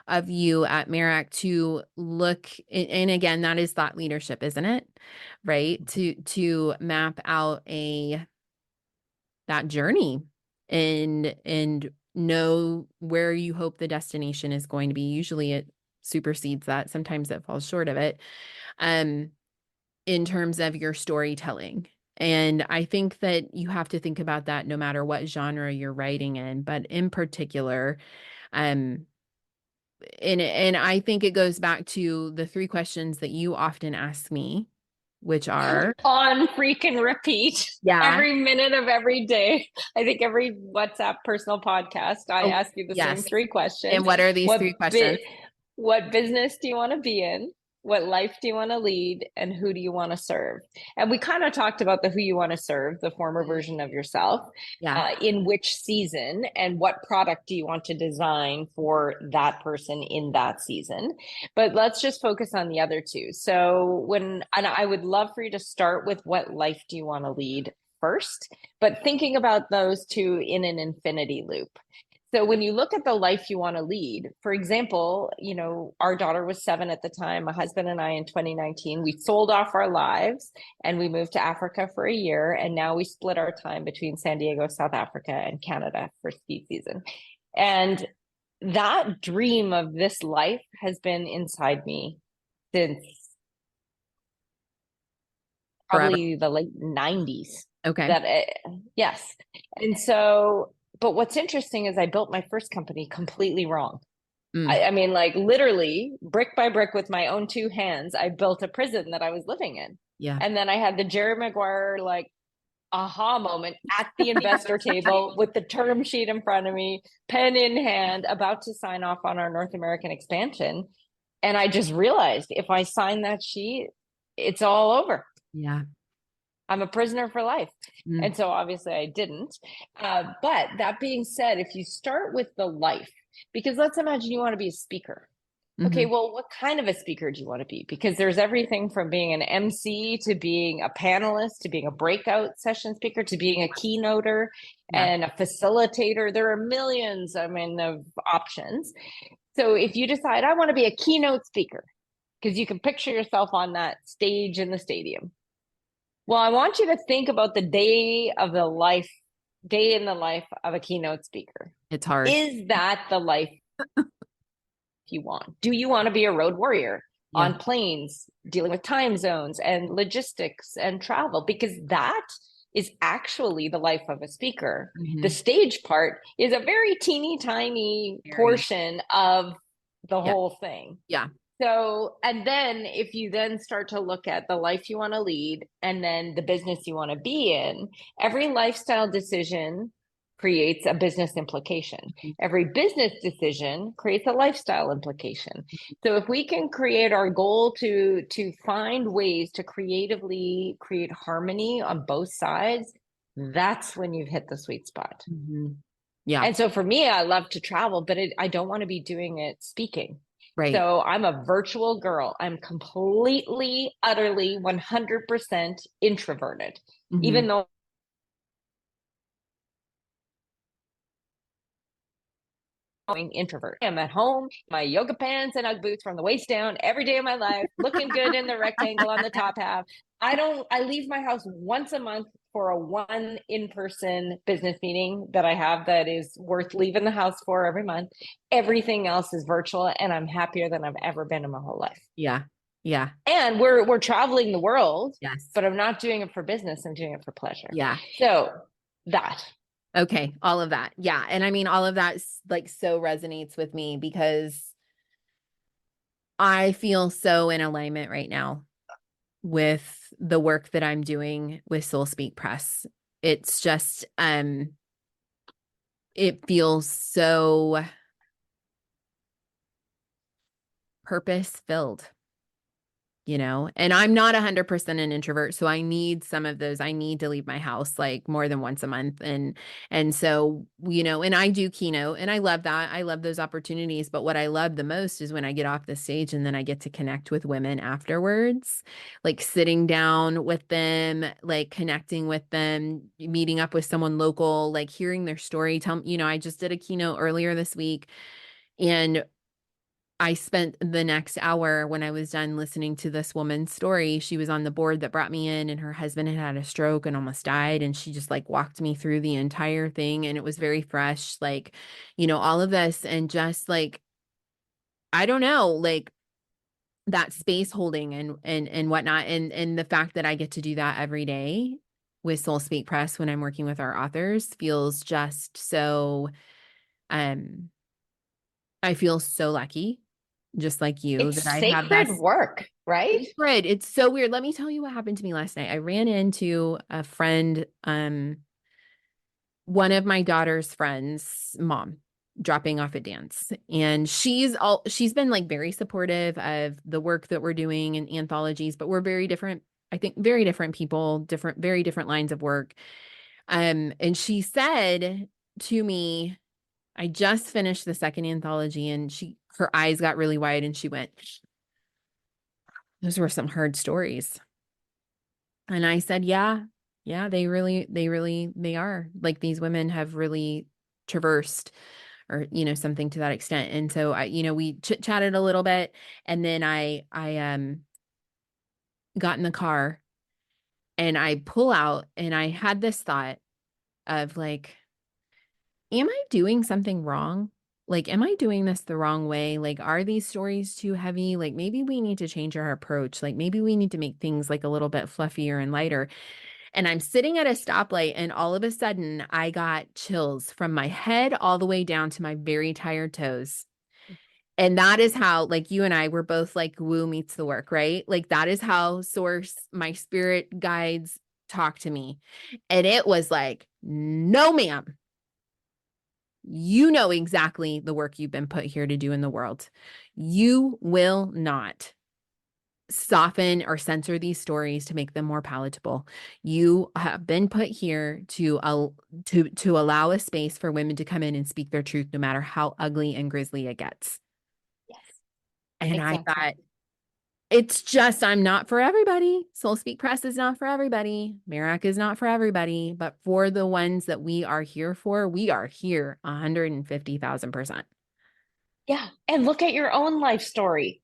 of you at Merack to look, and again, that is thought leadership, isn't it? Right? To map out that journey and know where you hope the destination is going to be. Usually it supersedes that. Sometimes it falls short of it, in terms of your storytelling. And I think that you have to think about that no matter what genre you're writing in, but in particular, and I think it goes back to the 3 questions that you often ask me, which are on freaking repeat every minute of every day. I think every WhatsApp personal podcast, I ask you the same 3 questions. And what are these 3 questions? What business do you want to be in? What life do you want to lead? And who do you want to serve? And we kind of talked about the who you want to serve, the former version of yourself, in which season, and what product do you want to design for that person in that season. But let's just focus on the other 2. So and I would love for you to start with what life do you want to lead first, but thinking about those 2 in an infinity loop. So when you look at the life you want to lead, for example, you know, our daughter was 7 at the time, my husband and I in 2019, we sold off our lives and we moved to Africa for a year. And now we split our time between San Diego, South Africa, and Canada for ski season. And that dream of this life has been inside me since probably the late 90s. Okay. Yes. And so, but what's interesting is I built my first company completely wrong. I mean, like literally brick by brick with my own 2 hands, I built a prison that I was living in. Yeah. And then I had the Jerry Maguire, like, aha moment at the investor table with the term sheet in front of me, pen in hand, about to sign off on our North American expansion. And I just realized if I sign that sheet, it's all over. Yeah. I'm a prisoner for life. Mm. And so obviously I didn't. But that being said, if you start with the life, because let's imagine you want to be a speaker. Okay, Mm-hmm. well, what kind of a speaker do you want to be? Because there's everything from being an MC to being a panelist to being a breakout session speaker to being a keynoter Yeah. and a facilitator. There are millions, I mean, of options. So if you decide, I want to be a keynote speaker, because you can picture yourself on that stage in the stadium. Well, I want you to think about the day in the life of a keynote speaker. It's hard. Is that the life you want? Do you want to be a road warrior Yeah. on planes, dealing with time zones and logistics and travel? Because that is actually the life of a speaker. The Mm-hmm. stage part is a very teeny tiny Very. portion of the Yeah. whole thing. Yeah. So, and then if you then start to look at the life you want to lead and then the business you want to be in, every lifestyle decision creates a business implication. Every business decision creates a lifestyle implication. So if we can create our goal to find ways to creatively create harmony on both sides, that's when you've hit the sweet spot. Mm-hmm. Yeah. And so for me, I love to travel, but I don't want to be doing it speaking. Right. So I'm a virtual girl. I'm completely, utterly, 100% introverted, Mm-hmm. even though I'm introvert. I'm at home, my yoga pants and Ugg boots from the waist down every day of my life, looking good in the rectangle on the top half. I leave my house once a month for a one in-person business meeting that I have that is worth leaving the house for every month. Everything else is virtual, and I'm happier than I've ever been in my whole life. Yeah. Yeah. And we're traveling the world, Yes. but I'm not doing it for business. I'm doing it for pleasure. Yeah. So that. Okay. All of that. Yeah. And I mean, all of that like so resonates with me because I feel so in alignment right now with the work that I'm doing with Soul Speak Press. It's just, it feels so purpose filled. And I'm not 100% an introvert, so I need some of those. I need to leave my house like more than once a month. And so, and I do keynote and I love that. I love those opportunities. But what I love the most is when I get off the stage and then I get to connect with women afterwards, like sitting down with them, like connecting with them, meeting up with someone local, like hearing their story. I just did a keynote earlier this week, and I spent the next hour when I was done listening to this woman's story. She was on the board that brought me in, and her husband had had a stroke and almost died. And she just like walked me through the entire thing. And it was very fresh, like, all of this. And just like, I don't know, like that space holding and whatnot. And the fact that I get to do that every day with Soul Speak Press when I'm working with our authors feels just so, um, I feel so lucky, just like you, that It's I have sacred that work, right? sacred. It's so weird. Let me tell you what happened to me last night. I ran into a friend, one of my daughter's friends' mom, dropping off at dance. And she's been like very supportive of the work that we're doing in anthologies, but we're very different, I think very different people, very different lines of work. And she said to me, I just finished the second anthology, and her eyes got really wide and she went, those were some hard stories. And I said, yeah, they are. Like, these women have really traversed, or, something to that extent. And so we chit-chatted a little bit, and then I got in the car and I pull out, and I had this thought of like, am I doing something wrong? Like, am I doing this the wrong way? Like, are these stories too heavy? Like, maybe we need to change our approach. Like, maybe we need to make things like a little bit fluffier and lighter. And I'm sitting at a stoplight, and all of a sudden I got chills from my head all the way down to my very tired toes. And that is how, like, you and I were both like, woo meets the work, right? Like, that is how source, my spirit guides, talk to me. And it was like, no, ma'am. You know exactly the work you've been put here to do in the world. You will not soften or censor these stories to make them more palatable. You have been put here to allow a space for women to come in and speak their truth, no matter how ugly and grisly it gets. Yes, And I exactly. thought, it's just, I'm not for everybody. Soul Speak Press is not for everybody. Merack is not for everybody. But for the ones that we are here for, we are here 150,000%. Yeah. And look at your own life story.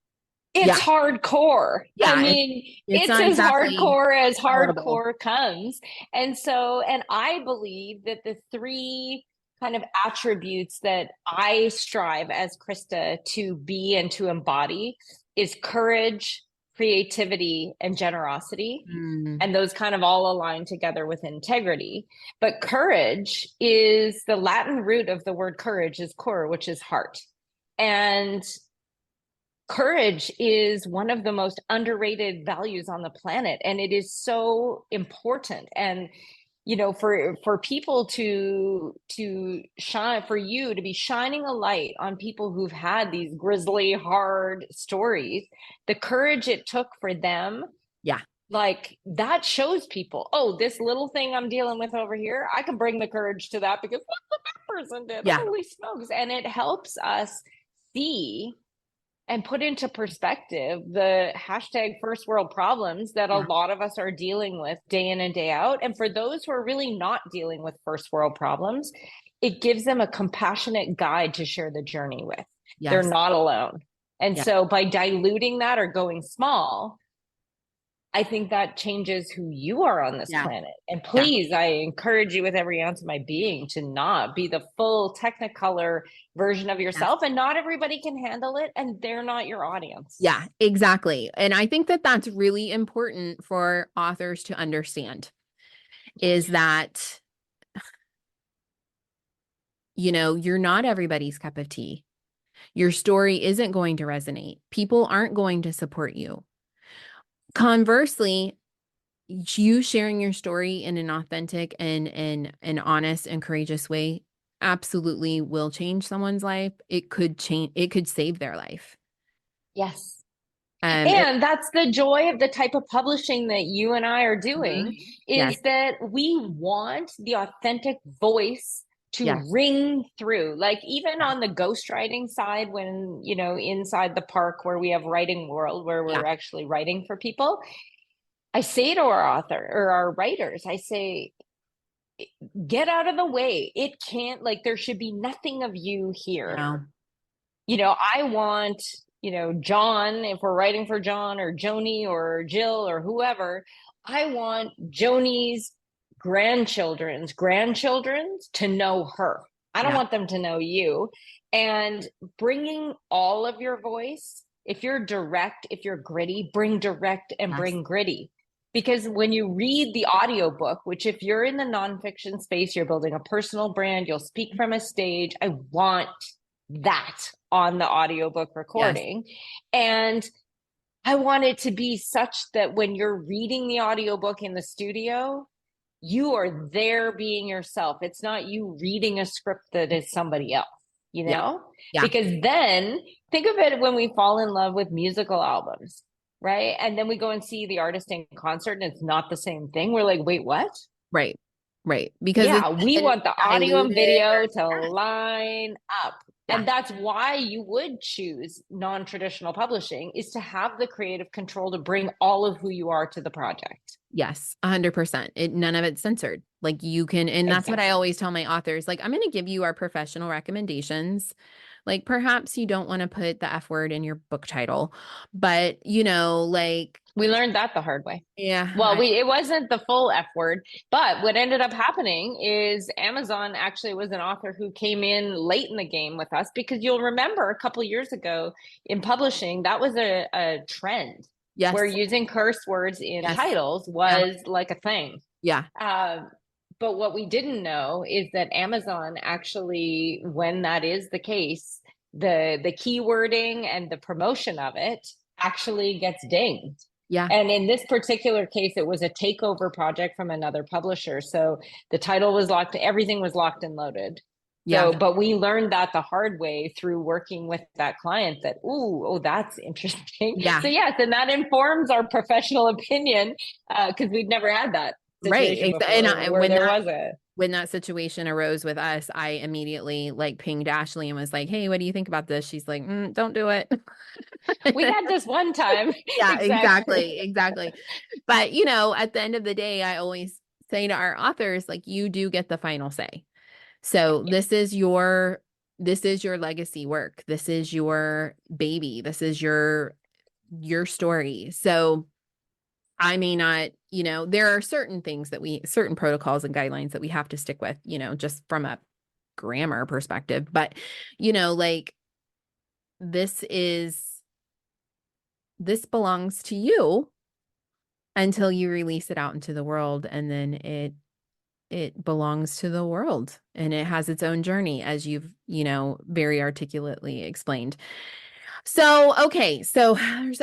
It's Yeah. hardcore. I Yeah. mean, It's it's not as exactly hardcore as palatable. hardcore comes. And I believe that the three kind of attributes that I strive as Krista to be and to embody is courage, creativity, and generosity. Mm, And those kind of all align together with integrity. But courage is the Latin root of the word courage is cor, which is heart. And courage is one of the most underrated values on the planet, and it is so important. And for people to shine, for you to be shining a light on people who've had these grisly hard stories, the courage it took for them, yeah. like that shows people, oh, this little thing I'm dealing with over here, I can bring the courage to that because look what that person did, Yeah. holy smokes. And it helps us see and put into perspective the hashtag first world problems that a Yeah. lot of us are dealing with day in and day out. And for those who are really not dealing with first world problems, it gives them a compassionate guide to share the journey with. They're Yes. not alone. And Yeah. so by diluting that or going small, I think that changes who you are on this Yeah. planet. And Yeah. please, I encourage you with every ounce of my being to not be the full technicolor version of Yes. yourself. And not everybody can handle it, and they're not your audience. Yeah, exactly. And I think that that's really important for authors to understand is that, you're not everybody's cup of tea. Your story isn't going to resonate. People aren't going to support you. Conversely, you sharing your story in an authentic and an honest and courageous way absolutely will change someone's life. It could save their life. Yes. It, And that's the joy of the type of publishing that you and I are doing, Mhm. Yes, is that we want the authentic voice to yes, ring through. Like even on the ghostwriting side, when, inside the park where we have writing world, where yeah, we're actually writing for people, I say to our author or our writers, I say, get out of the way. It can't, like, there should be nothing of you here. no, I want, John, if we're writing for John or Joni or Jill or whoever, I want Joni's grandchildren to know her. I don't yeah, want them to know you. And bringing all of your voice, if you're direct, if you're gritty, bring direct and yes, bring gritty. Because when you read the audiobook, which if you're in the nonfiction space, you're building a personal brand, you'll speak from a stage. I want that on the audiobook yes, recording. And I want it to be such that when you're reading the audiobook in the studio, you are there being yourself. It's not you reading a script that is somebody else, you yeah, know? yeah, Because then think of it when we fall in love with musical albums, right? And then we go and see the artist in concert and it's not the same thing. We're like, wait, what? right, right. Because it's Yeah, we been want the audio and diluted or video to yeah, line up. yeah. And that's why you would choose non-traditional publishing, is to have the creative control to bring all of who you are to the project. Yes, 100%. None of it's censored. Like you can, and that's what I Exactly. always tell my authors. Like, I'm going to give you our professional recommendations. Like, perhaps you don't want to put the F word in your book title, but like, We learned that the hard way. yeah, Well, it wasn't the full F word, but what ended up happening is Amazon actually was an author who came in late in the game with us, because you'll remember a couple of years ago in publishing, that was a trend where yes, using curse words in yes, titles yeah, was like a thing. yeah, Uh, but what we didn't know is that Amazon actually, when that is the case, the keywording and the promotion of it actually gets dinged. yeah, And in this particular case, it was a takeover project from another publisher. So the title was locked, everything was locked and loaded. Yeah. So, but we learned that the hard way through working with that client that, oh, that's interesting. Yeah. So yes, and that informs our professional opinion because we'd never had that Right. situation And before where there was a. when that situation arose with us, I immediately like pinged Ashley and was like, "Hey, what do you think about this?" She's like, "Don't do it." We had this one time. Yeah, Exactly. exactly. But, you know, at the end of the day, I always say to our authors, like, you do get the final say. So this is your legacy work. This is your baby. This is your story. So I may not, you know, there are certain things that certain protocols and guidelines that we have to stick with, you know, just from a grammar perspective. But, you know, like this belongs to you until you release it out into the world, and then it belongs to the world and it has its own journey, as you've, you know, very articulately explained. So, okay. So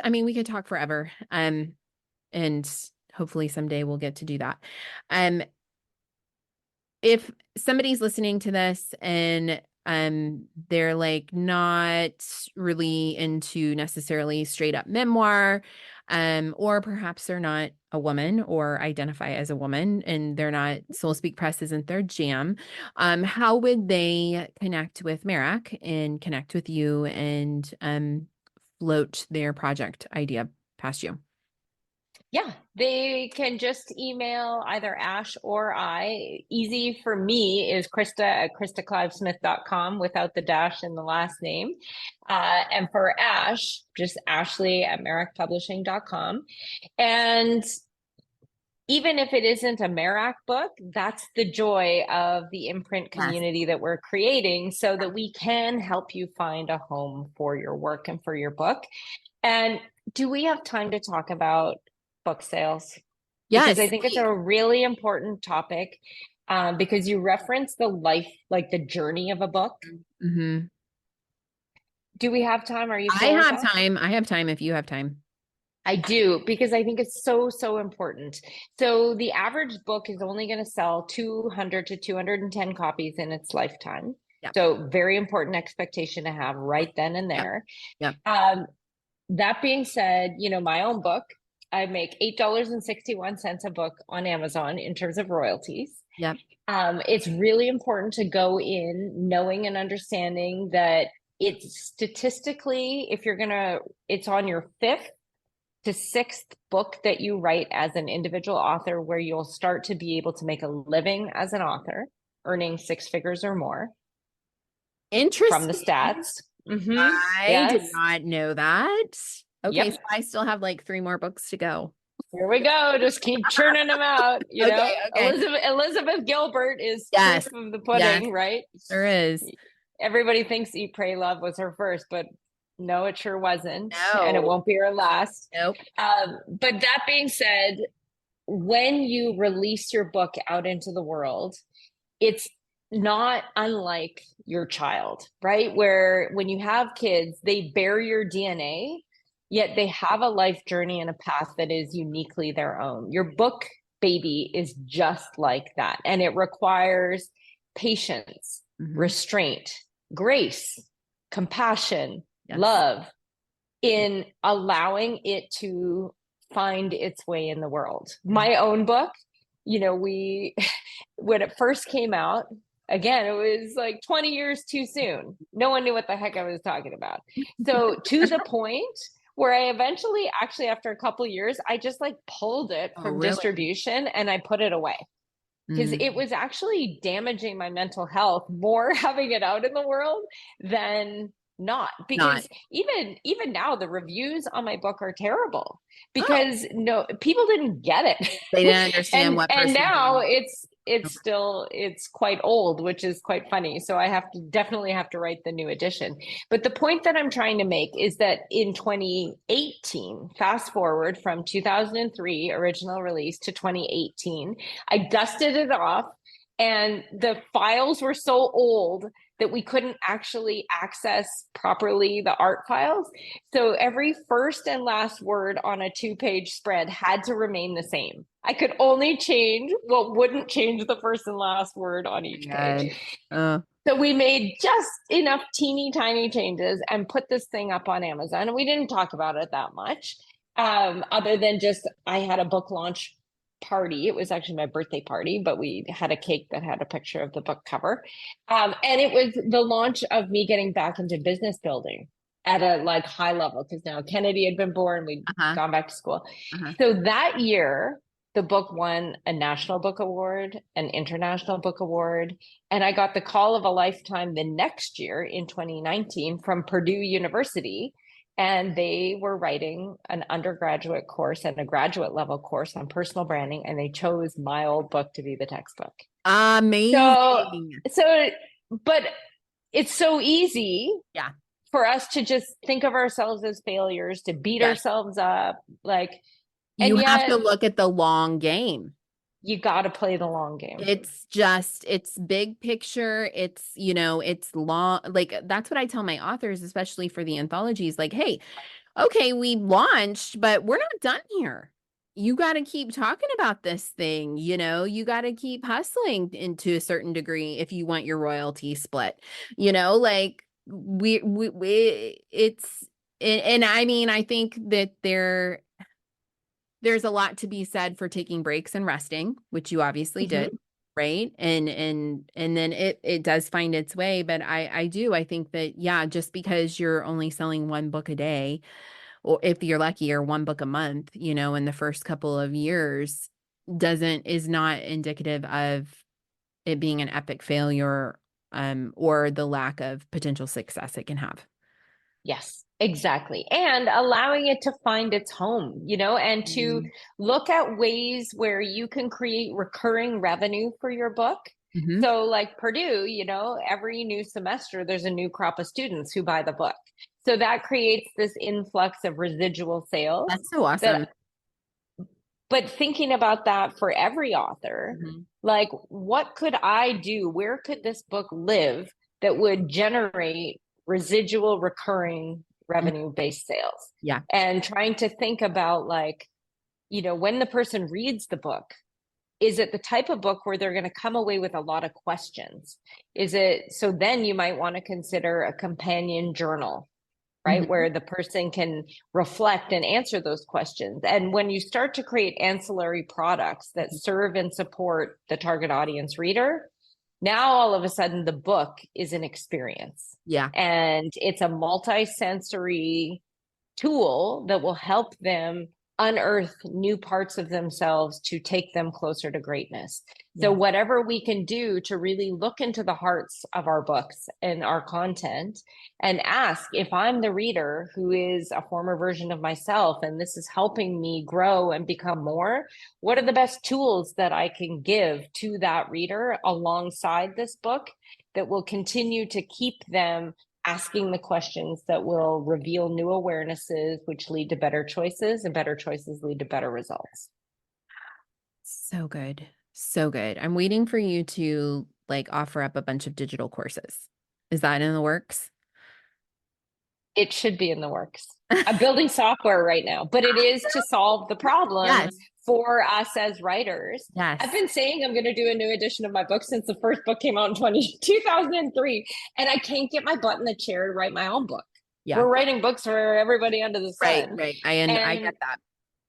I mean, we could talk forever. And hopefully someday we'll get to do that. Um, if somebody's listening to this and they're like not really into necessarily straight up memoir, or perhaps they're not a woman or identify as a woman and they're not, Soul Speak Press isn't their jam, how would they connect with Merack and connect with you and float their project idea past you? Yeah, they can just email either Ash or I. Easy for me is Krista at KristaClive-Smith.com without the dash in the last name. And for Ash, just Ashley at MerackPublishing.com. And even if it isn't a Merack book, that's the joy of the imprint Yes. community that we're creating so that we can help you find a home for your work and for your book. And do we have time to talk about book sales? Because Yes. I think it's a really important topic because you reference the life, like the journey of a book. Mm-hmm. Do we have time? Are you I cool with have that? time. I have time if you have time. I do, because I think it's so, so important. So the average book is only going to sell 200 to 210 copies in its lifetime. Yep. So very important expectation to have right then and Yep. there. Yep. That being said, you know, my own book, I make $8.61 a book on Amazon in terms of royalties. Yep. It's really important to go in knowing and understanding that it's statistically, if you're gonna, it's on your fifth to sixth book that you write as an individual author, where you'll start to be able to make a living as an author, earning six figures or more from the Interesting. stats. Mm-hmm. I did Yes. not know that. Okay, so Yep. I still have like 3 more books to go. Here we go. Just keep churning them out. You know, Okay, okay. Elizabeth Gilbert is Yes. proof of the Yes, pudding, right? there is. Everybody thinks Eat, Pray, Love was her first, but no, it sure wasn't. And it No. won't be her last. Nope. But that being said, when you release your book out into the world, it's not unlike your child, right? Where when you have kids, they bear your DNA, yet they have a life journey and a path that is uniquely their own. Your book baby is just like that. And it requires patience, restraint, grace, compassion, Yes. love in allowing it to find its way in the world. My own book, you know, when it first came out, again, it was like 20 years too soon. No one knew what the heck I was talking about. So to the point where I eventually, actually, after a couple years, I just like pulled it Oh, from really? distribution and I put it away because Mm. it was actually damaging my mental health more having it out in the world than not, Not. because even now the reviews on my book are terrible Oh, because no, people didn't get it. they didn't understand what And now perseverance. it's still, it's quite old, which is quite funny, so I have to definitely have to write the new edition. But the point that I'm trying to make is that in 2018, fast forward from 2003 original release to 2018, I dusted it off and the files were so old that we couldn't actually access properly the art files. So every first and last word on a 2-page spread had to remain the same. I could only change what wouldn't change the first and last word on each page. God. Uh, So we made just enough teeny tiny changes and put this thing up on Amazon. And we didn't talk about it that much, other than just I had a book launch party. It was actually my birthday party, but we had a cake that had a picture of the book cover. And it was the launch of me getting back into business building at a like high level, because now Kennedy had been born, we'd uh-huh. gone back to school. Uh-huh. So that year, the book won a National Book Award, an International Book Award, and I got the call of a lifetime the next year in 2019 from Purdue University. And they were writing an undergraduate course and a graduate level course on personal branding, and they chose my old book to be the textbook. So, Amazing. so, but it's so easy Yeah. for us to just think of ourselves as failures, to beat Yes. ourselves up, like, You and have to yet look at the long game. you got to play the long game. It's big picture. It's, it's long. Like, that's what I tell my authors, especially for the anthologies. Like, hey, okay, we launched, but we're not done here. You got to keep talking about this thing. You got to keep hustling into a certain degree if you want your royalty split. Like it's, and I mean, I think that there's a lot to be said for taking breaks and resting, which you obviously did, Mhm. right? And then it does find its way. But I think that, yeah, just because you're only selling one book a day, or if you're lucky, or one book a month, in the first couple of years, is not indicative of it being an epic failure, or the lack of potential success it can have. Yes, exactly. And allowing it to find its home, and to look at ways where you can create recurring revenue for your book. Mm-hmm. So, like Purdue, every new semester, there's a new crop of students who buy the book. So that creates this influx of residual sales That's so awesome. that, but thinking about that for every author, Mm-hmm. like, what could I do? Where could this book live that would generate residual recurring revenue based sales? Yeah. And trying to think about, like, when the person reads the book, is it the type of book where they're going to come away with a lot of questions? Is it, so then you might want to consider a companion journal, right? Mm-hmm. Where the person can reflect and answer those questions. And when you start to create ancillary products that serve and support the target audience reader, now all of a sudden the book is an experience. Yeah. And it's a multi-sensory tool that will help them unearth new parts of themselves to take them closer to greatness. So Yeah. whatever we can do to really look into the hearts of our books and our content and ask, if I'm the reader who is a former version of myself and this is helping me grow and become more, what are the best tools that I can give to that reader alongside this book that will continue to keep them asking the questions that will reveal new awarenesses, which lead to better choices, and better choices lead to better results. So good. So good. I'm waiting for you to like offer up a bunch of digital courses. Is that in the works? It should be in the works. I'm building software right now, but it is to solve the problem Yes. for us as writers. I've Yes. been saying I'm going to do a new edition of my book since the first book came out in 2003, and I can't get my butt in the chair to write my own book. Yeah. We're writing books for everybody under the Right. sun. Right. I And get that.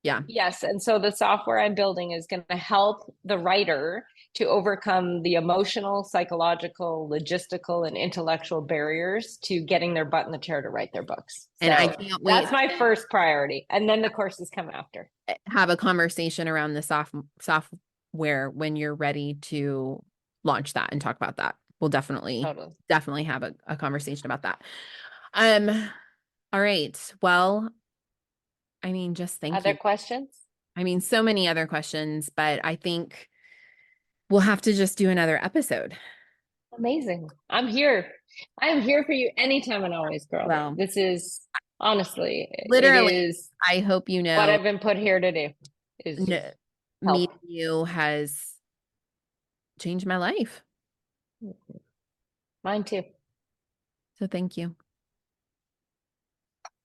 Yeah. yes, and so the software I'm building is going to help the writer to overcome the emotional, psychological, logistical, and intellectual barriers to getting their butt in the chair to write their books. And I So can't wait that's my to first priority. And then the courses come after. have a conversation around the software when you're ready to launch that and talk about that. We'll Totally. definitely have a conversation about that. Um, all right. Well, I mean, just thank Other you. questions? I mean, so many other questions, but I think we'll have to just do another episode. Amazing. I'm here. I am here for you anytime and always, girl. Well, This is honestly, it literally, is I hope you what know, I've been put here to do is just help. meeting you has changed my life. Mine too. So thank you.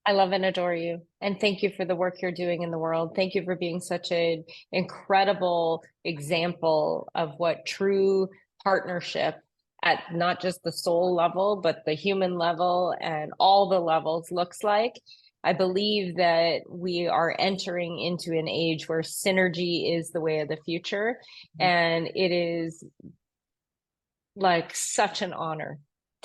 I love and adore you. And thank you for the work you're doing in the world. Thank you for being such an incredible example of what true partnership at not just the soul level, but the human level and all the levels looks like. I believe that we are entering into an age where synergy is the way of the future. And it is like such an honor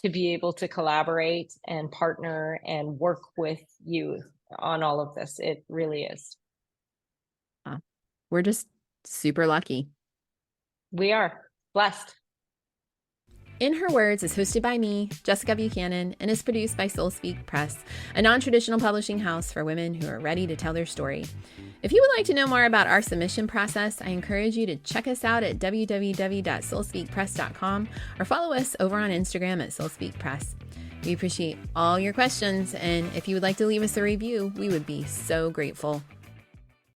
to be able to collaborate and partner and work with you on all of this. It really is. We're just super lucky. We are blessed. In Her Words is hosted by me, Jessica Buchanan, and is produced by Soul Speak Press, a non-traditional publishing house for women who are ready to tell their story. If you would like to know more about our submission process, I encourage you to check us out at www.soulspeakpress.com or follow us over on Instagram at soulspeakpress. We appreciate all your questions, and if you would like to leave us a review, we would be so grateful.